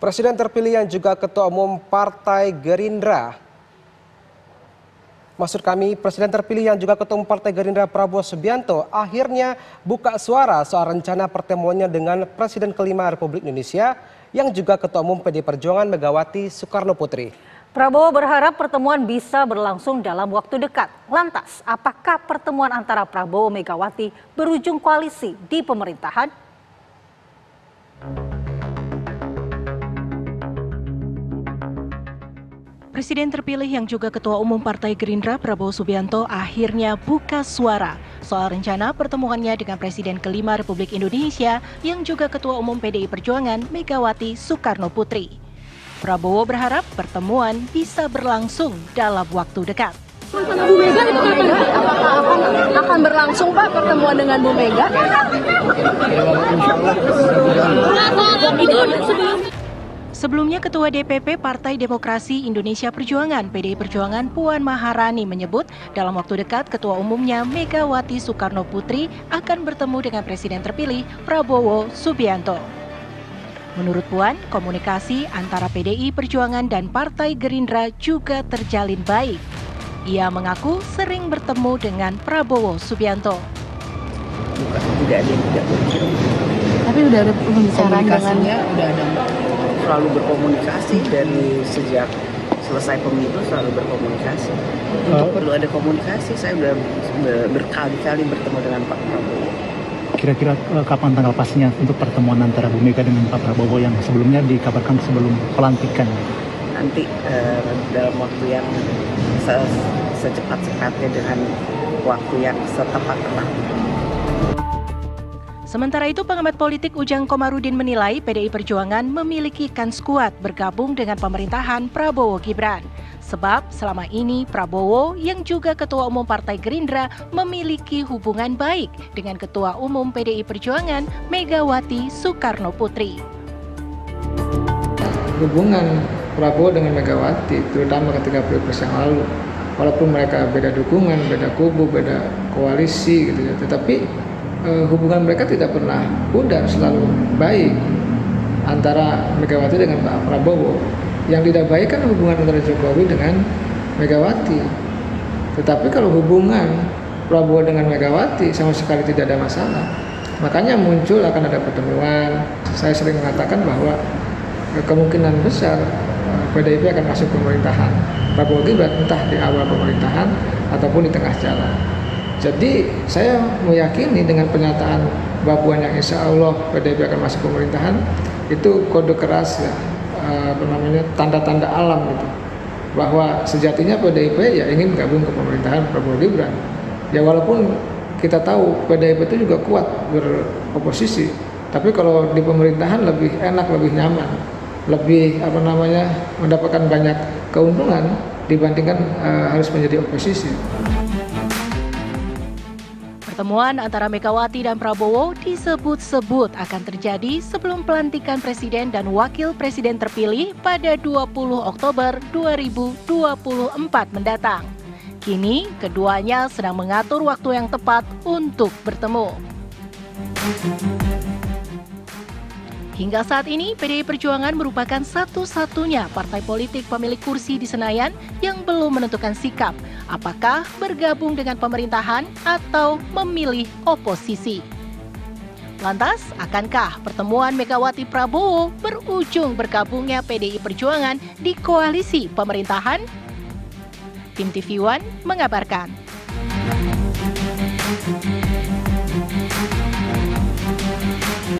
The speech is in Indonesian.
Presiden terpilih yang juga Ketua Umum Partai Gerindra, Presiden terpilih yang juga Ketua Umum Partai Gerindra Prabowo Subianto akhirnya buka suara soal rencana pertemuannya dengan Presiden kelima Republik Indonesia yang juga Ketua Umum PD Perjuangan Megawati Soekarno Putri. Prabowo berharap pertemuan bisa berlangsung dalam waktu dekat. Lantas, apakah pertemuan antara Prabowo Megawati berujung koalisi di pemerintahan? Presiden terpilih yang juga Ketua Umum Partai Gerindra Prabowo Subianto akhirnya buka suara soal rencana pertemuannya dengan Presiden kelima Republik Indonesia yang juga Ketua Umum PDI Perjuangan Megawati Soekarno Putri. Prabowo berharap pertemuan bisa berlangsung dalam waktu dekat. Sama Bu Mega itu apakah akan berlangsung Pak pertemuan dengan Bu Mega? Sebelumnya Ketua DPP Partai Demokrasi Indonesia Perjuangan PDI Perjuangan Puan Maharani menyebut dalam waktu dekat Ketua Umumnya Megawati Soekarno Putri akan bertemu dengan Presiden terpilih Prabowo Subianto. Menurut Puan, komunikasi antara PDI Perjuangan dan Partai Gerindra juga terjalin baik. Ia mengaku sering bertemu dengan Prabowo Subianto. Tidak ada yang tidak mungkin. Tapi udah ada pembicaraan Komunikasinya udah ada, selalu berkomunikasi dari sejak selesai pemilu selalu berkomunikasi. Untuk perlu ada komunikasi, saya udah berkali-kali bertemu dengan Pak Prabowo. Kira-kira kapan tanggal pastinya untuk pertemuan antara Bu Mega dengan Pak Prabowo yang sebelumnya dikabarkan sebelum pelantikan? Nanti dalam waktu yang secepat-cepatnya dengan waktu yang setepat-tepat. Sementara itu, pengamat politik Ujang Komarudin menilai PDI Perjuangan memiliki kans kuat bergabung dengan pemerintahan Prabowo Gibran. Sebab selama ini Prabowo yang juga Ketua Umum Partai Gerindra memiliki hubungan baik dengan Ketua Umum PDI Perjuangan Megawati Soekarno Putri. Hubungan Prabowo dengan Megawati, terutama ketika Pilpres yang lalu, walaupun mereka beda dukungan, beda kubu, beda koalisi gitu ya, tetapi hubungan mereka tidak pernah pudar, selalu baik antara Megawati dengan Pak Prabowo. Yang tidak baik kan hubungan antara Jokowi dengan Megawati. Tetapi kalau hubungan Prabowo dengan Megawati sama sekali tidak ada masalah. Makanya muncul akan ada pertemuan. Saya sering mengatakan bahwa kemungkinan besar PDIP akan masuk pemerintahan Prabowo Gibran, entah di awal pemerintahan ataupun di tengah jalan. Jadi saya meyakini dengan pernyataan Mbak Puan yang insya Allah PDIP akan masuk pemerintahan, itu kode keras ya, tanda-tanda alam gitu, bahwa sejatinya PDIP ya ingin gabung ke pemerintahan Prabowo Gibran. Ya walaupun kita tahu PDIP itu juga kuat beroposisi, tapi kalau di pemerintahan lebih enak, lebih nyaman, lebih mendapatkan banyak keuntungan dibandingkan harus menjadi oposisi. Pertemuan antara Megawati dan Prabowo disebut-sebut akan terjadi sebelum pelantikan Presiden dan Wakil Presiden terpilih pada 20 Oktober 2024 mendatang. Kini, keduanya sedang mengatur waktu yang tepat untuk bertemu. Hingga saat ini, PDI Perjuangan merupakan satu-satunya partai politik pemilik kursi di Senayan yang belum menentukan sikap apakah bergabung dengan pemerintahan atau memilih oposisi. Lantas, akankah pertemuan Megawati Prabowo berujung bergabungnya PDI Perjuangan di koalisi pemerintahan? Tim TV One mengabarkan.